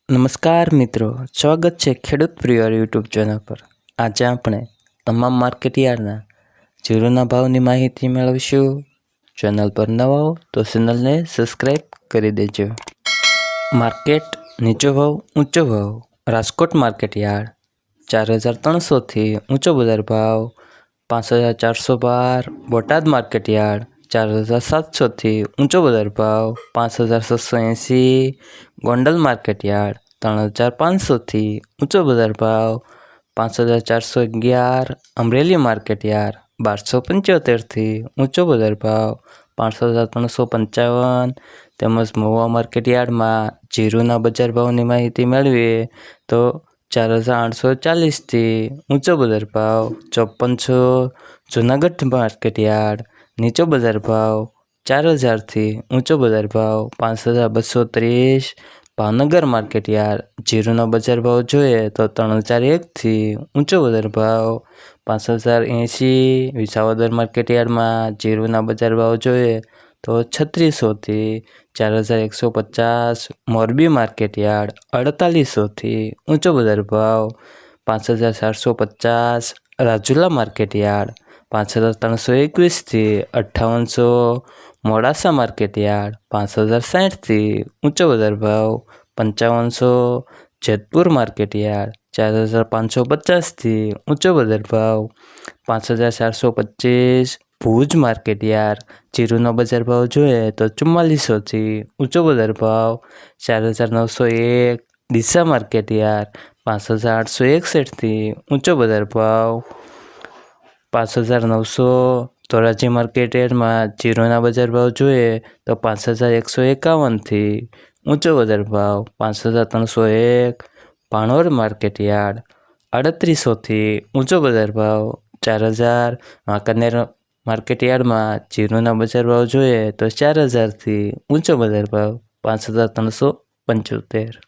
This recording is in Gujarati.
નમસ્કાર મિત્રો, સ્વાગત છે ખેડૂત પ્રિય યુટ્યુબ ચેનલ પર। આજે આપણે તમામ માર્કેટયાર્ડના જીરુના ભાવની માહિતી મેળવીશું। ચેનલ પર નવા હો તો ચેનલને સબસ્ક્રાઈબ કરી દેજો। માર્કેટ નીચો ભાવ ઊંચો ભાવ। રાજકોટ માર્કેટયાર્ડ 4300 થી ઊંચો બજાર ભાવ 5412। બોટાદ માર્કેટયાર્ડ 4700 થી ઊંચો બજાર ભાવ 5680। ગોંડલ માર્કેટયાર્ડ 3500 થી ઊંચો બજાર ભાવ 5411। અમરેલી માર્કેટયાર્ડ 1275 થી ઊંચો બજાર ભાવ 5355। તેમજ મહુવા માર્કેટયાર્ડમાં જીરુના બજાર ભાવની માહિતી મેળવીએ તો 4840 થી ઊંચો બજાર ભાવ 5400। જૂનાગઢ માર્કેટયાર્ડ નીચો બજાર ભાવ 4000 થી ઊંચો બજાર ભાવ 5230। ભાવનગર માર્કેટયાર્ડ જીરુના બજાર ભાવ જોઈએ તો 3001 થી ઊંચો બજાર ભાવ 5080। વિસાવદર માર્કેટયાર્ડમાં જીરુના બજાર ભાવ જોઈએ તો 3600 થી 4150। મોરબી માર્કેટયાર્ડ 4800 થી ઊંચો બજાર ભાવ 5450। રાજુલા માર્કેટયાર્ડ 5321 થી 5800। મોડાસા માર્કેટયાર્ડ 5060 થી ઊંચો બજાર ભાવ 5500। જેતપુર માર્કેટયાર્ડ 4550 થી ઊંચો બજાર ભાવ 5425। ભુજ માર્કેટયાર્ડ જીરુનો બજાર ભાવ જોઈએ તો 4400 થી ઊંચો બજાર ભાવ 4901। ડીસા માર્કેટયાર્ડ 5861 થી ઊંચો બજાર ભાવ 5900। ધોરાજી માર્કેટયાર્ડમાં જીરુના બજાર ભાવ જોઈએ તો 5151 થી ઊંચો બજાર ભાવ 5301। ભાણવડ માર્કેટયાર્ડ 3800 થી ઊંચો બજાર ભાવ 4000। વાંકાનેર માર્કેટયાર્ડમાં જીરુના બજાર ભાવ જોઈએ તો 4000 થી ઊંચો બજાર ભાવ 5375।